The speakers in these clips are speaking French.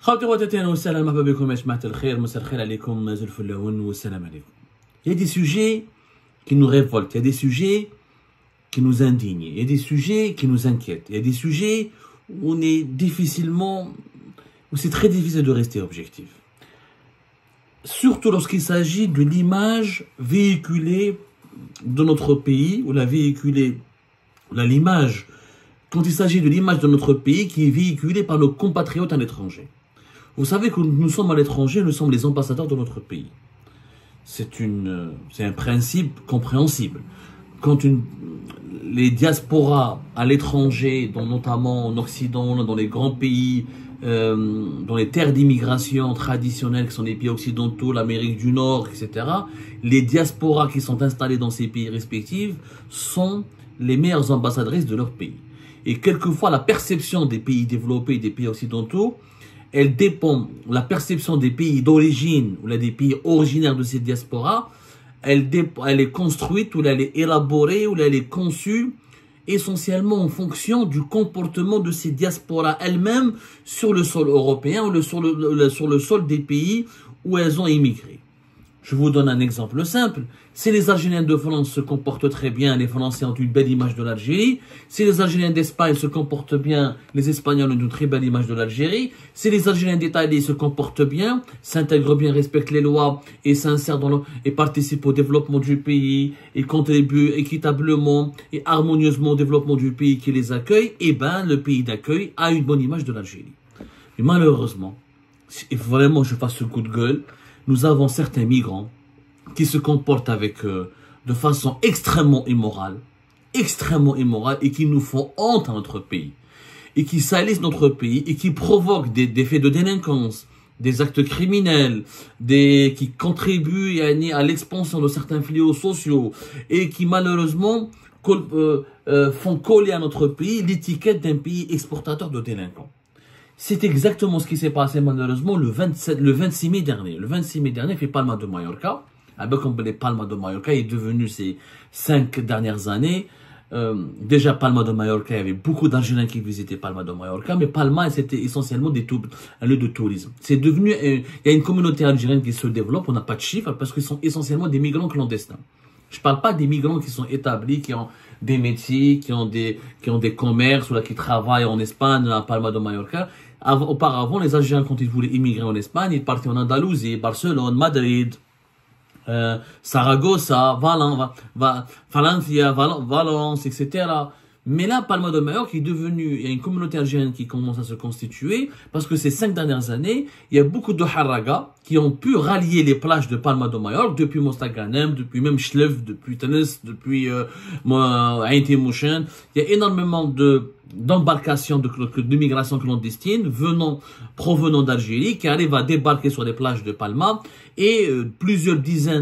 خاوتي خواتاتي والسلام مرحبا بكم يا جماعة الخير مساء الخير عليكم زلف اللون والسلام عليكم. Il y a des sujets qui nous révoltent, il y a des sujets qui nous indignent, il y a des sujets qui nous inquiètent, il y a des sujets où c'est très difficile de rester objectif. Surtout lorsqu'il s'agit de l'image véhiculée de notre pays, ou l'image, quand il s'agit de l'image de notre pays qui est véhiculée par nos compatriotes à l'étranger. Vous savez que nous sommes à l'étranger, nous sommes les ambassadeurs de notre pays. C'est un principe compréhensible. Quand les diasporas à l'étranger, notamment en Occident, dans les grands pays, dans les terres d'immigration traditionnelles qui sont les pays occidentaux, l'Amérique du Nord, etc., les diasporas qui sont installées dans ces pays respectifs sont les meilleures ambassadrices de leur pays. Et quelquefois, la perception des pays développés, des pays occidentaux, elle dépend, la perception des pays d'origine, ou des pays originaires de ces diasporas, elle est construite, ou elle est élaborée, ou elle est conçue, essentiellement en fonction du comportement de ces diasporas elles-mêmes sur le sol européen, ou sur le sol des pays où elles ont immigré. Je vous donne un exemple simple. Si les Algériens de France se comportent très bien, les Français ont une belle image de l'Algérie. Si les Algériens d'Espagne se comportent bien, les Espagnols ont une très belle image de l'Algérie. Si les Algériens d'Italie se comportent bien, s'intègrent bien, respectent les lois et s'insèrent et participent au développement du pays et contribuent équitablement et harmonieusement au développement du pays qui les accueille, eh ben, le pays d'accueil a une bonne image de l'Algérie. Mais malheureusement, il faut vraiment que je fasse ce coup de gueule, nous avons certains migrants qui se comportent de façon extrêmement immorale et qui nous font honte à notre pays et qui salissent notre pays et qui provoquent des faits de délinquance, des actes criminels, qui contribuent à l'expansion de certains fléaux sociaux et qui malheureusement font coller à notre pays l'étiquette d'un pays exportateur de délinquants. C'est exactement ce qui s'est passé malheureusement le 26 mai dernier. Le 26 mai dernier, fait Palma de Mallorca. Comme Palma de Mallorca est devenu ces 5 dernières années. Déjà, Palma de Mallorca, il y avait beaucoup d'Algériens qui visitaient Palma de Mallorca, mais Palma, c'était essentiellement un lieu de tourisme. C'est devenu, il y a une communauté algérienne qui se développe, on n'a pas de chiffres, parce qu'ils sont essentiellement des migrants clandestins. Je ne parle pas des migrants qui sont établis, qui ont des métiers, qui ont des commerces, ou là, qui travaillent en Espagne, à Palma de Mallorca. Auparavant, les Algériens, quand ils voulaient immigrer en Espagne, ils partaient en Andalousie, Barcelone, Madrid, Saragossa, Valencia, Valence, etc. Mais là, Palma de Mallorca est devenu, il y a une communauté algérienne qui commence à se constituer, parce que ces 5 dernières années, il y a beaucoup de haragas qui ont pu rallier les plages de Palma de Mallorca, depuis Mostaganem, depuis même Chlef, depuis Tunis, depuis Ain Timouchen. Il y a énormément d'embarcations de migration clandestine provenant d'Algérie qui arrivent à débarquer sur les plages de Palma et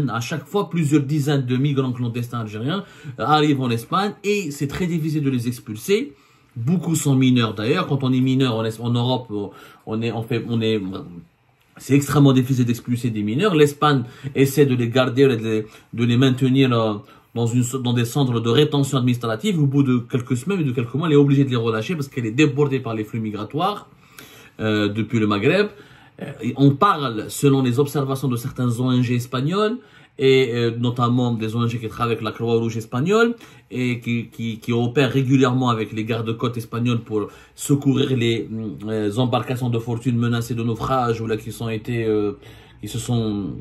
à chaque fois plusieurs dizaines de migrants clandestins algériens arrivent en Espagne et c'est très difficile de les expulser. Beaucoup sont mineurs d'ailleurs. Quand on est mineur en Europe, c'est extrêmement difficile d'expulser des mineurs. L'Espagne essaie de les garder, de les maintenir dans des centres de rétention administrative. Au bout de quelques semaines et de quelques mois, elle est obligée de les relâcher parce qu'elle est débordée par les flux migratoires depuis le Maghreb. On parle, selon les observations de certains ONG espagnols, et notamment des ONG qui travaillent avec la Croix-Rouge espagnole et qui opèrent régulièrement avec les gardes-côtes espagnols pour secourir les embarcations de fortune menacées de naufrage ou là qui se sont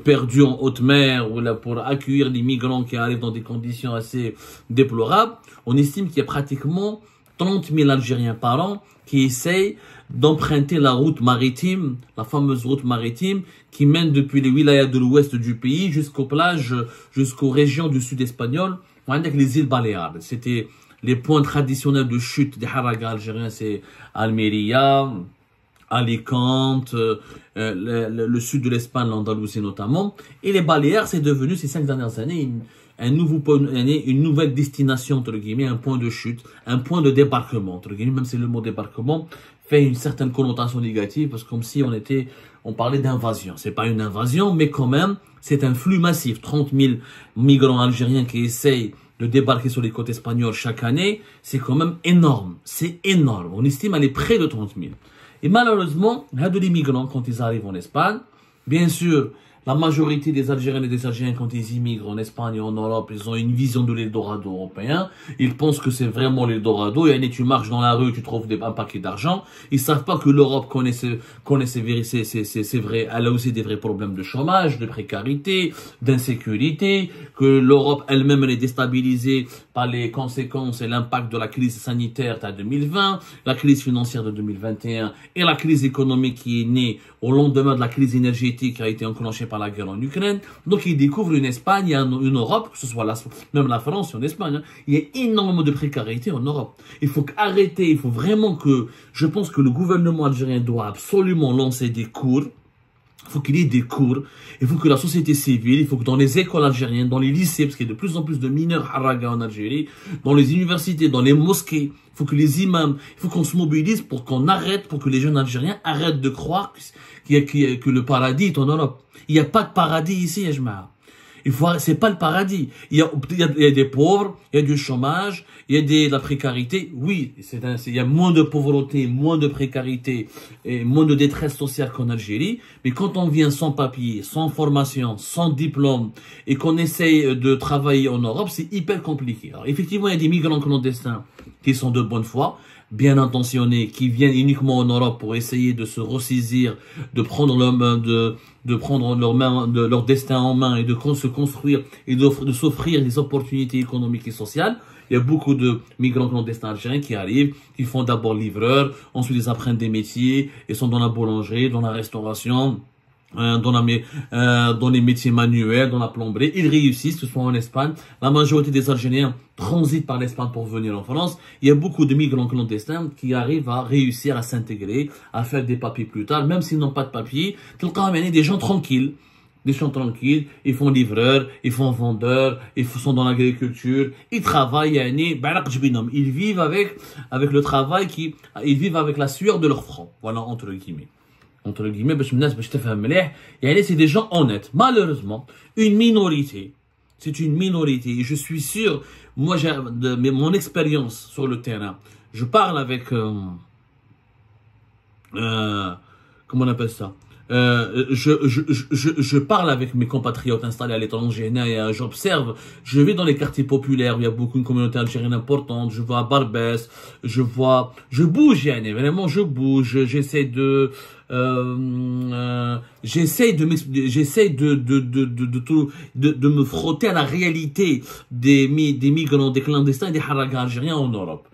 perdus en haute mer ou là pour accueillir les migrants qui arrivent dans des conditions assez déplorables. On estime qu'il y a pratiquement 30 000 Algériens par an qui essayent d'emprunter la route maritime, la fameuse route maritime qui mène depuis les wilayas de l'ouest du pays jusqu'aux plages, jusqu'aux régions du sud espagnol, avec les îles Baléares. C'était les points traditionnels de chute des haragas algériens, c'est Almeria, Alicante, le sud de l'Espagne, l'Andalousie notamment. Et les Baléares, c'est devenu ces 5 dernières années une nouvelle destination, entre guillemets, un point de chute, un point de débarquement, entre guillemets, même si le mot débarquement fait une certaine connotation négative, parce que comme si on parlait d'invasion. C'est pas une invasion, mais quand même, c'est un flux massif. 30 000 migrants algériens qui essayent de débarquer sur les côtes espagnoles chaque année, c'est quand même énorme. C'est énorme. On estime aller près de 30 000. Et malheureusement, les migrants, quand ils arrivent en Espagne, bien sûr, la majorité des Algériens et des Algériens, quand ils immigrent en Espagne et en Europe, ils ont une vision de l'Eldorado européen. Ils pensent que c'est vraiment l'Eldorado. Et tu marches dans la rue, tu trouves un paquet d'argent. Ils savent pas que l'Europe connaît c'est vrai, elle a aussi des vrais problèmes de chômage, de précarité, d'insécurité, que l'Europe elle-même elle est déstabilisée par les conséquences et l'impact de la crise sanitaire de 2020, la crise financière de 2021 et la crise économique qui est née au lendemain de la crise énergétique qui a été enclenchée par la guerre en Ukraine. Donc, ils découvrent une Espagne, une Europe, que ce soit même la France et en Espagne, hein, il y a énormément de précarité en Europe. Il faut arrêter, il faut vraiment que, je pense que le gouvernement algérien doit absolument lancer des cours. Il faut qu'il y ait des cours, il faut que la société civile, il faut que dans les écoles algériennes, dans les lycées, parce qu'il y a de plus en plus de mineurs haraga en Algérie, dans les universités, dans les mosquées, il faut que les imams, il faut qu'on se mobilise pour qu'on arrête, pour que les jeunes Algériens arrêtent de croire que le paradis est en Europe. Il n'y a pas de paradis ici, Ajma. C'est pas le paradis. Il y a des pauvres, il y a du chômage, il y a de la précarité. Oui, il y a moins de pauvreté, moins de précarité et moins de détresse sociale qu'en Algérie. Mais quand on vient sans papier, sans formation, sans diplôme et qu'on essaye de travailler en Europe, c'est hyper compliqué. Alors, effectivement, il y a des migrants clandestins qui sont de bonne foi, bien intentionnés, qui viennent uniquement en Europe pour essayer de se ressaisir, de prendre leur destin en main et de se construire et de s'offrir des opportunités économiques et sociales. Il y a beaucoup de migrants clandestins algériens qui arrivent, qui font d'abord livreur, ensuite ils apprennent des métiers, ils sont dans la boulangerie, dans la restauration, dans les métiers manuels, dans la plomberie. Ils réussissent, que ce soit en Espagne. La majorité des Algériens transitent par l'Espagne pour venir en France. Il y a beaucoup de migrants clandestins qui arrivent à réussir à s'intégrer, à faire des papiers plus tard, même s'ils n'ont pas de papiers. Des gens tranquilles. Ils font livreur, ils font vendeur, ils sont dans l'agriculture, ils travaillent, ils vivent avec le travail ils vivent avec la sueur de leur front. Voilà, entre guillemets. C'est des gens honnêtes. Malheureusement, c'est une minorité. Et je suis sûr, moi, mon expérience sur le terrain, je parle avec, comment on appelle ça? Je parle avec mes compatriotes installés à l'étranger et j'observe, je vais dans les quartiers populaires où il y a beaucoup de communautés algériennes importantes, je vois à Barbès, je bouge, vraiment je bouge, j'essaie de me frotter à la réalité des migrants, des clandestins et des haragas algériens en Europe.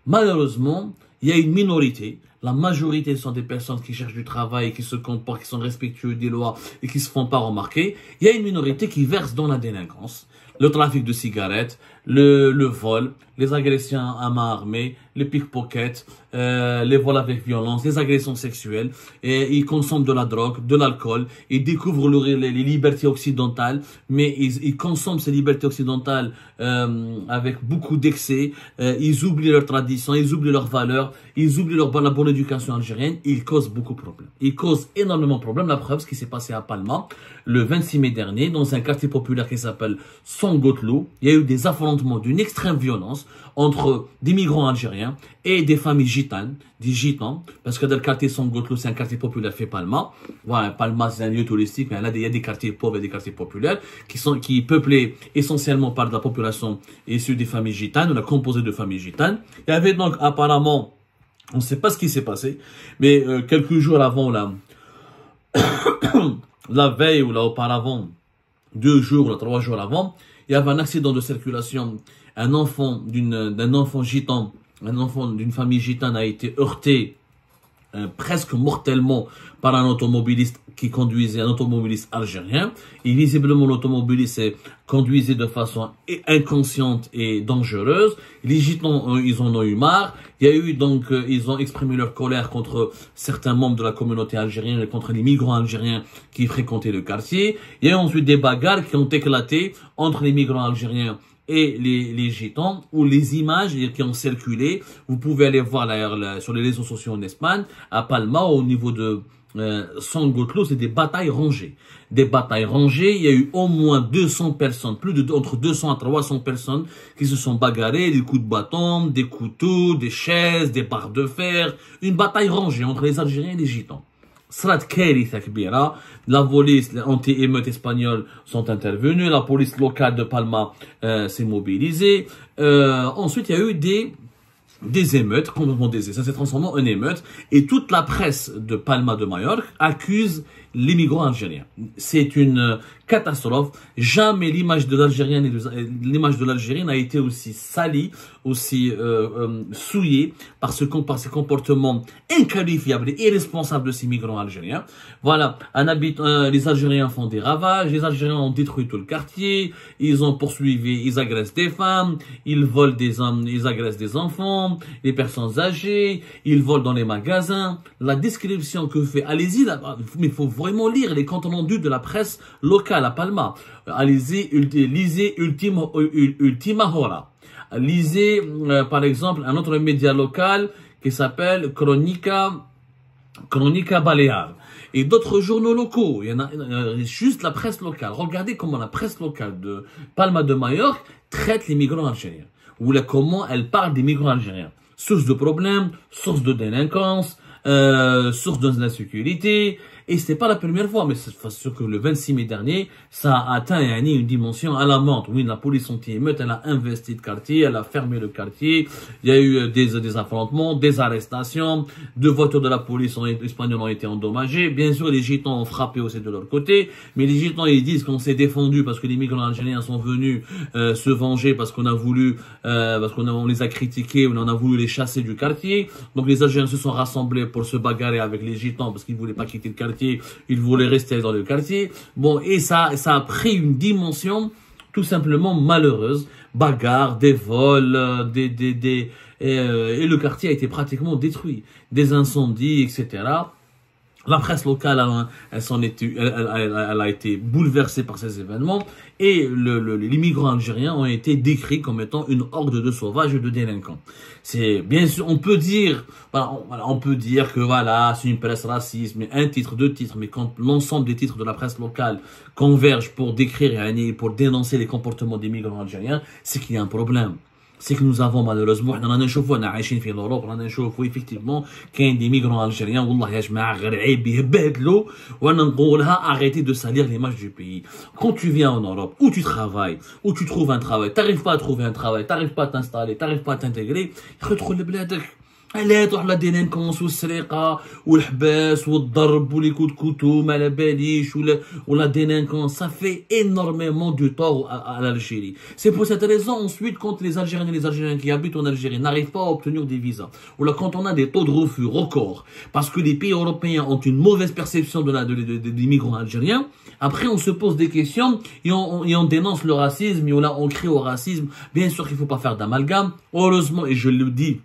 Malheureusement, il y a une minorité. La majorité sont des personnes qui cherchent du travail, qui se comportent, qui sont respectueux des lois et qui se font pas remarquer. Il y a une minorité qui verse dans la délinquance, le trafic de cigarettes, le vol, les agressions à main armée, les pickpockets, les vols avec violence, les agressions sexuelles. Et ils consomment de la drogue, de l'alcool, ils découvrent les libertés occidentales, mais ils consomment ces libertés occidentales avec beaucoup d'excès. Ils oublient leurs traditions, ils oublient leurs valeurs, ils oublient la bonne éducation algérienne. Ils causent beaucoup de problèmes. Ils causent énormément de problèmes. La preuve, ce qui s'est passé à Palma, le 26 mai dernier, dans un quartier populaire qui s'appelle Songotlou, il y a eu des affrontements d'une extrême violence entre des migrants algériens et des familles gitanes, des gitans, parce que dans le quartier Songotlou, c'est un quartier populaire fait Palma. Voilà, Palma, c'est un lieu touristique, mais il y a des quartiers pauvres et des quartiers populaires qui peuplés essentiellement par la population issue des familles gitanes, on a composé de familles gitanes. Il y avait donc apparemment, on ne sait pas ce qui s'est passé, mais quelques jours avant, la veille ou auparavant, 2 jours ou 3 jours avant, il y avait un accident de circulation. Un enfant gitan, un enfant d'une famille gitane a été heurté presque mortellement par un automobiliste un automobiliste algérien. Et visiblement, l'automobiliste conduisait de façon inconsciente et dangereuse. Les gitans, ils en ont eu marre. Il y a eu donc, ils ont exprimé leur colère contre certains membres de la communauté algérienne et contre les migrants algériens qui fréquentaient le quartier. Il y a eu ensuite des bagarres qui ont éclaté entre les migrants algériens et les gitans, ou les images qui ont circulé. Vous pouvez aller voir d'ailleurs sur les réseaux sociaux en Espagne, à Palma, au niveau Sangotlo, c'est des batailles rangées. Des batailles rangées, il y a eu au moins 200 personnes, entre 200 à 300 personnes qui se sont bagarrées, des coups de bâton, des couteaux, des chaises, des barres de fer. Une bataille rangée entre les Algériens et les Gitans. Srat Karitha Kbira, la police, les anti-émeutes espagnols sont intervenus, la police locale de Palma s'est mobilisée. Ensuite, il y a eu des émeutes, complètement ça s'est transformé en émeute, et toute la presse de Palma de Majorque accuse les migrants algériens. C'est une catastrophe. Jamais l'image de l'Algérien n'a été aussi salie, aussi souillée par ces comportements inqualifiables et irresponsables de ces migrants algériens. Voilà, les Algériens font des ravages, les Algériens ont détruit tout le quartier, ils ont poursuivi, ils agressent des femmes, ils volent des hommes, ils agressent des enfants, les personnes âgées, ils volent dans les magasins. La description que fait, allez-y, mais il faut vraiment lire les comptes rendus de la presse locale à Palma. Allez-y, lisez Ultima Hora. Lisez, par exemple, un autre média local qui s'appelle Crónica Balear. Et d'autres journaux locaux. Il y en a juste la presse locale. Regardez comment la presse locale de Palma de Majorque traite les migrants algériens. Ou comment elle parle des migrants algériens. Source de problèmes, source de délinquance, source d'insécurité. Et c'était pas la première fois, mais c'est sûr que le 26 mai dernier, ça a atteint une dimension alarmante. Oui, la police anti-émeute, elle a investi le quartier, elle a fermé le quartier. Il y a eu des affrontements, des arrestations. 2 voitures de la police espagnole ont été endommagées. Bien sûr, les Gitans ont frappé aussi de leur côté. Mais les Gitans, ils disent qu'on s'est défendu parce que les migrants algériens sont venus se venger parce qu'on a voulu, on les a critiqués, on a voulu les chasser du quartier. Donc les Algériens se sont rassemblés pour se bagarrer avec les Gitans parce qu'ils voulaient pas quitter le quartier. Ils voulaient rester dans le quartier. Bon, et ça a pris une dimension tout simplement malheureuse. Bagarre, des vols, et le quartier a été pratiquement détruit. Des incendies, etc. La presse locale, elle a été bouleversée par ces événements et les migrants algériens ont été décrits comme étant une horde de sauvages et de délinquants. C'est bien sûr, on peut dire que voilà, c'est une presse raciste, mais un titre, 2 titres, mais quand l'ensemble des titres de la presse locale convergent pour décrire et pour dénoncer les comportements des migrants algériens, c'est qu'il y a un problème. C'est que nous avons malheureusement, on a effectivement qu'il y a des migrants algériens, arrêtez de salir l'image du pays. Quand tu viens en Europe, où tu travailles, où tu trouves un travail, t'arrives pas à trouver un travail, t'arrives pas à t'installer, t'arrives pas à t'intégrer, لا تروح لا ديلينكونس والسرقه والحباس والضرب ولي كود كوتو ما على باليش ولا délinquance, ça fait énormément du tort à l'Algérie. C'est pour cette raison ensuite quand les Algériens et les Algériens qui habitent en Algérie n'arrivent pas à obtenir des visas, ou là quand on a des taux de refus records parce que les pays européens ont une mauvaise perception des migrants algériens, après on se pose des questions et on dénonce le racisme et on crie au racisme. Bien sûr qu'il faut pas faire d'amalgame. Heureusement, et je le dis,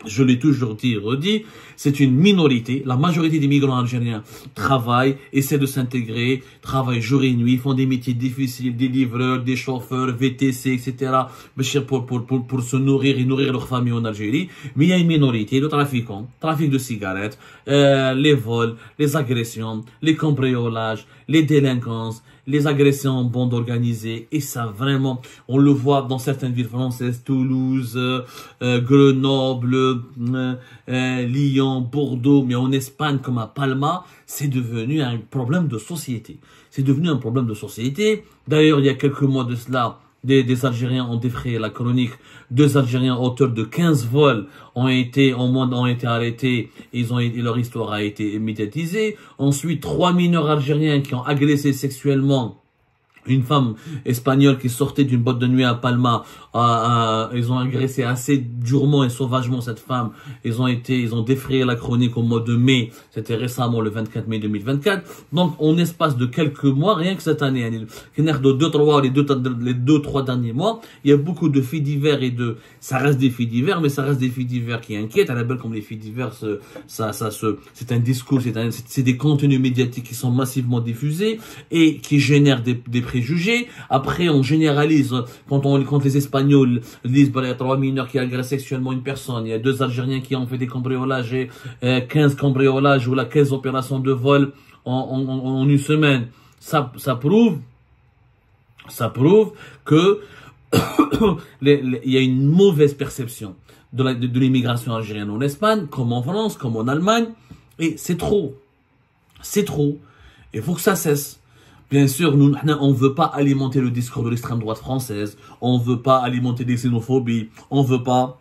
je l'ai toujours dit et redit, c'est une minorité. La majorité des migrants algériens travaillent, essaient de s'intégrer, travaillent jour et nuit, font des métiers difficiles, des livreurs, des chauffeurs, VTC, etc. pour se nourrir et nourrir leur famille en Algérie. Mais il y a une minorité de trafiquants, trafic de cigarettes, les vols, les agressions, les cambriolages, les délinquances, les agressions en bande organisée, et ça vraiment, on le voit dans certaines villes françaises, Toulouse, Grenoble, Lyon, Bordeaux, mais en Espagne comme à Palma, c'est devenu un problème de société. C'est devenu un problème de société. D'ailleurs, il y a quelques mois de cela, des Algériens ont défrayé la chronique. 2 Algériens auteurs de 15 vols ont été arrêtés. Leur histoire a été médiatisée. Ensuite, 3 mineurs algériens qui ont agressé sexuellement une femme espagnole qui sortait d'une boîte de nuit à Palma. Ils ont agressé assez durement et sauvagement cette femme. Ils ont défrayé la chronique au mois de mai. C'était récemment le 24 mai 2024. Donc, en espace de quelques mois, rien que cette année, les 2-3 derniers mois, il y a beaucoup de faits divers ça reste des faits divers, mais ça reste des faits divers qui inquiètent. À la belle comme les faits divers, c'est un discours, c'est des contenus médiatiques qui sont massivement diffusés et qui génèrent des préjugés. Après, on généralise quand les Espagnols disent bah, il y a 3 mineurs qui agressent sexuellement une personne, il y a 2 Algériens qui ont fait des cambriolages et 15 cambriolages ou 15 opérations de vol en une semaine. Ça prouve que il y a une mauvaise perception de l'immigration algérienne en Espagne, comme en France, comme en Allemagne, et c'est trop. C'est trop. Il faut que ça cesse. Bien sûr, nous, on ne veut pas alimenter le discours de l'extrême droite française, on ne veut pas alimenter des xénophobies, on ne veut pas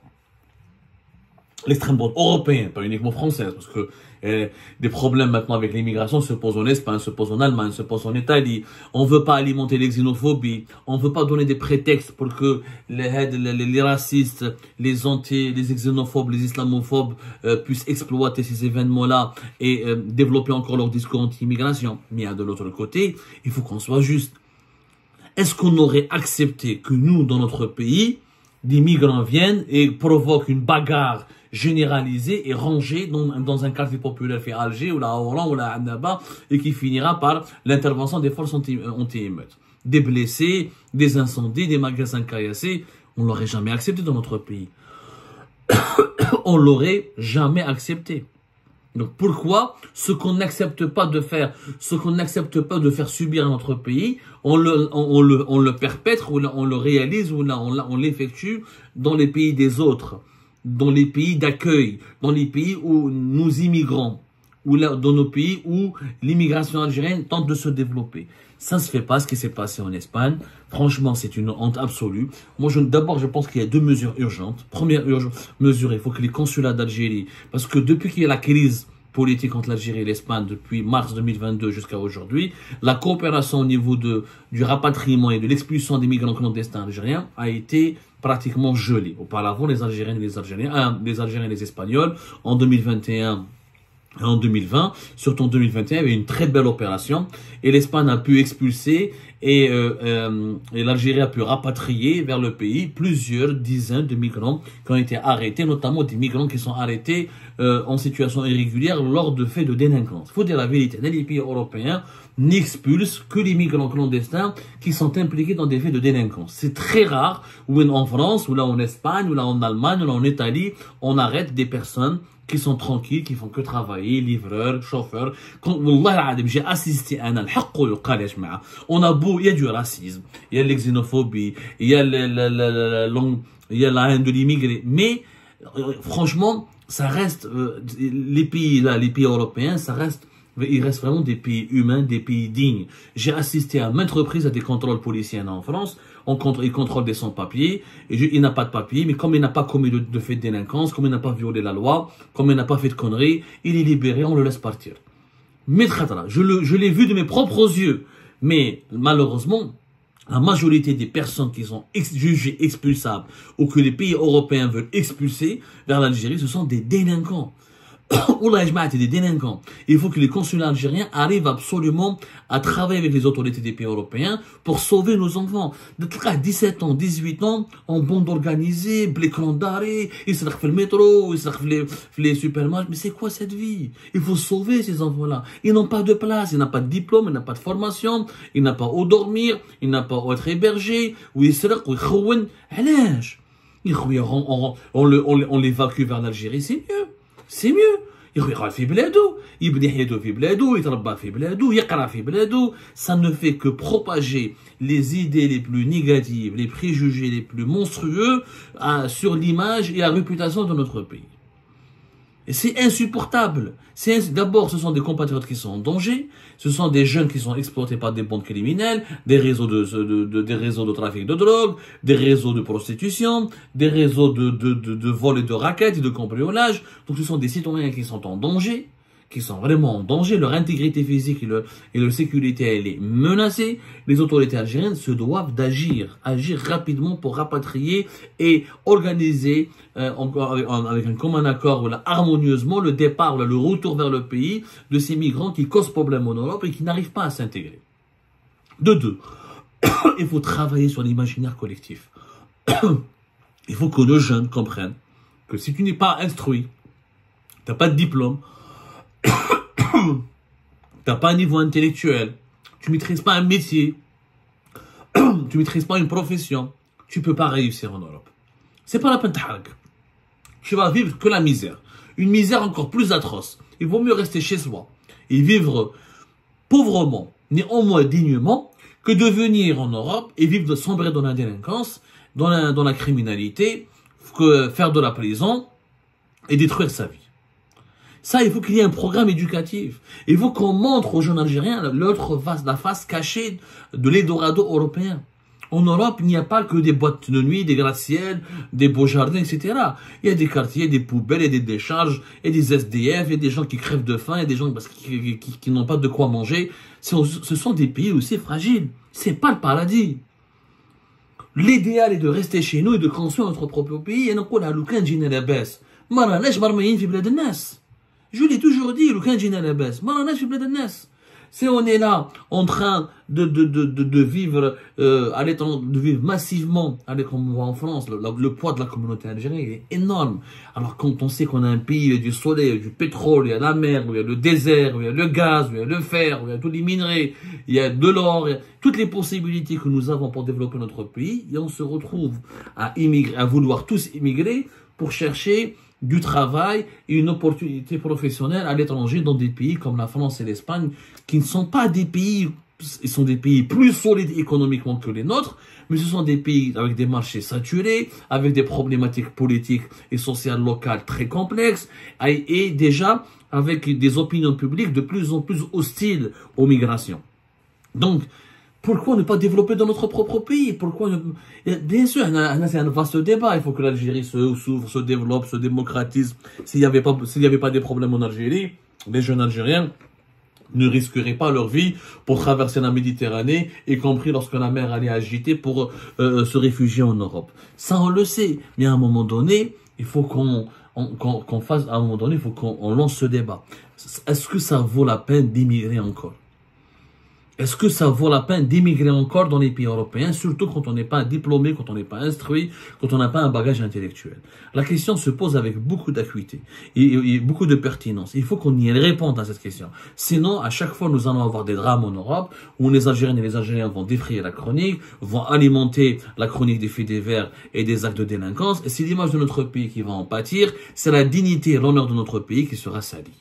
l'extrême droite européenne, pas uniquement française, parce que des problèmes maintenant avec l'immigration se posent en Espagne, se posent en Allemagne, se posent en Italie. On veut pas alimenter les xénophobies, on veut pas donner des prétextes pour que les racistes, les xénophobes, les islamophobes puissent exploiter ces événements-là et développer encore leur discours anti-immigration. Mais de l'autre côté, il faut qu'on soit juste. Est-ce qu'on aurait accepté que nous, dans notre pays, des migrants viennent et provoquent une bagarre généralisée et rangée dans un quartier populaire fait Alger ou la Oran ou la Annaba et qui finira par l'intervention des forces anti-émeutes. Des blessés, des incendies, des magasins caillassés, on l'aurait jamais accepté dans notre pays. On l'aurait jamais accepté. Donc pourquoi ce qu'on n'accepte pas de faire, subir à notre pays, on le perpètre ou on le réalise ou on l'effectue dans les pays des autres, dans les pays d'accueil, dans les pays où nous immigrons, ou dans nos pays où l'immigration algérienne tente de se développer. Ça ne se fait pas ce qui s'est passé en Espagne. Franchement, c'est une honte absolue. Moi, d'abord, je pense qu'il y a 2 mesures urgentes. Première mesure, il faut que les consulats d'Algérie, parce que depuis qu'il y a la crise politique entre l'Algérie et l'Espagne depuis mars 2022 jusqu'à aujourd'hui, la coopération au niveau du rapatriement et de l'expulsion des migrants clandestins algériens a été pratiquement gelée. Auparavant, les Algériens et les Espagnols, en 2021 et en 2020, surtout en 2021, il y avait une très belle opération et l'Espagne a pu expulser et l'Algérie a pu rapatrier vers le pays plusieurs dizaines de migrants qui ont été arrêtés, notamment des migrants qui sont arrêtés en situation irrégulière lors de faits de délinquance. Il faut dire la vérité, les pays européens n'expulsent que les migrants clandestins qui sont impliqués dans des faits de délinquance. C'est très rare où en France, ou là en Espagne, ou là en Allemagne, ou là en Italie, on arrête des personnes qui sont tranquilles, qui font que travailler, livreurs, chauffeurs. J'ai assisté à un on a beau, il y a du racisme, il y a la xénophobie, il y a la haine de l'immigré, mais franchement, ça reste les pays européens, il reste vraiment des pays humains, des pays dignes. J'ai assisté à maintes reprises à des contrôles policiers en France. Il contrôle des sans-papiers. Il n'a pas de papier, mais comme il n'a pas commis de fait de délinquance, comme il n'a pas violé la loi, comme il n'a pas fait de conneries, il est libéré, on le laisse partir. Mais je l'ai vu de mes propres yeux. Mais malheureusement, la majorité des personnes qui sont jugées expulsables ou que les pays européens veulent expulser vers l'Algérie, ce sont des délinquants. Des délinquants. Il faut que les consulats algériens arrivent absolument à travailler avec les autorités des pays européens pour sauver nos enfants. De 17 ans, 18 ans, en bande organisée, blécran d'arrêt, ils se fait le métro, ils se fait les supermarchés. Mais c'est quoi cette vie? Il faut sauver ces enfants-là. Ils n'ont pas de place, ils n'ont pas de diplôme, ils n'ont pas de formation, ils n'ont pas où dormir, ils n'ont pas où être hébergés, où ils se retrouvent. On l'évacue vers l'Algérie, c'est mieux. C'est mieux. يروح في بلادو يبني حياته في بلادو يتربى في بلادو يقرا في بلادو. Ça ne fait que propager les idées les plus négatives, les préjugés les plus monstrueux sur l'image et la réputation de notre pays. Et c'est insupportable. D'abord, ce sont des compatriotes qui sont en danger. Ce sont des jeunes qui sont exploités par des bandes criminelles, des réseaux de trafic de drogue, des réseaux de prostitution, des réseaux de vol et de raquettes et de cambriolage. Donc, ce sont des citoyens qui sont en danger, qui sont vraiment en danger. Leur intégrité physique et leur sécurité, elle est menacée. Les autorités algériennes se doivent agir rapidement pour rapatrier et organiser avec un commun accord, harmonieusement, le départ, le retour vers le pays de ces migrants qui causent problème en Europe et qui n'arrivent pas à s'intégrer. De deux, il faut travailler sur l'imaginaire collectif. Il faut que nos jeunes comprennent que si tu n'es pas instruit, tu n'as pas de diplôme, tu n'as pas un niveau intellectuel, tu ne maîtrises pas un métier, tu maîtrises pas une profession, tu peux pas réussir en Europe. C'est pas la peine de t'arrêter. Tu vas vivre que la misère. Une misère encore plus atroce. Il vaut mieux rester chez soi et vivre pauvrement, néanmoins dignement, que de venir en Europe et vivre de sombrer dans la délinquance, dans la criminalité, que faire de la prison et détruire sa vie. Ça, il faut qu'il y ait un programme éducatif. Il faut qu'on montre aux jeunes Algériens la face cachée de l'Eldorado européen. En Europe, il n'y a pas que des boîtes de nuit, des gratte-ciel, des beaux jardins, etc. Il y a des quartiers, des poubelles, et des décharges, et des SDF, et des gens qui crèvent de faim, et des gens qui n'ont pas de quoi manger. Ce sont des pays aussi fragiles. C'est pas le paradis. L'idéal est de rester chez nous et de construire notre propre pays. Et non, je l'ai toujours dit, si on est là, en train de vivre, de vivre massivement, comme on voit en France, le poids de la communauté algérienne est énorme. Alors quand on sait qu'on a un pays, il y a du soleil, il y a du pétrole, il y a la mer, il y a le désert, il y a le gaz, il y a le fer, il y a tous les minerais, il y a de l'or, il y a toutes les possibilités que nous avons pour développer notre pays, et on se retrouve à immigrer, à vouloir tous immigrer pour chercher du travail et une opportunité professionnelle à l'étranger dans des pays comme la France et l'Espagne, qui ne sont pas des pays, ils sont des pays plus solides économiquement que les nôtres, mais ce sont des pays avec des marchés saturés, avec des problématiques politiques et sociales locales très complexes, et déjà avec des opinions publiques de plus en plus hostiles aux migrations. Donc, pourquoi ne pas développer dans notre propre pays? Pourquoi Bien sûr, c'est un vaste débat. Il faut que l'Algérie s'ouvre, se développe, se démocratise. S'il n'y avait pas des problèmes en Algérie, les jeunes Algériens ne risqueraient pas leur vie pour traverser la Méditerranée, y compris lorsque la mer allait agiter pour se réfugier en Europe. Ça, on le sait. Mais à un moment donné, il faut qu'on lance ce débat. Est-ce que ça vaut la peine d'immigrer encore? Est-ce que ça vaut la peine d'émigrer encore dans les pays européens, surtout quand on n'est pas diplômé, quand on n'est pas instruit, quand on n'a pas un bagage intellectuel? La question se pose avec beaucoup d'acuité et beaucoup de pertinence. Il faut qu'on y réponde à cette question. Sinon, à chaque fois, nous allons avoir des drames en Europe où les Algériennes et les Algériens vont défrayer la chronique, vont alimenter la chronique des faits divers et des actes de délinquance. Et c'est l'image de notre pays qui va en pâtir. C'est la dignité et l'honneur de notre pays qui sera salie.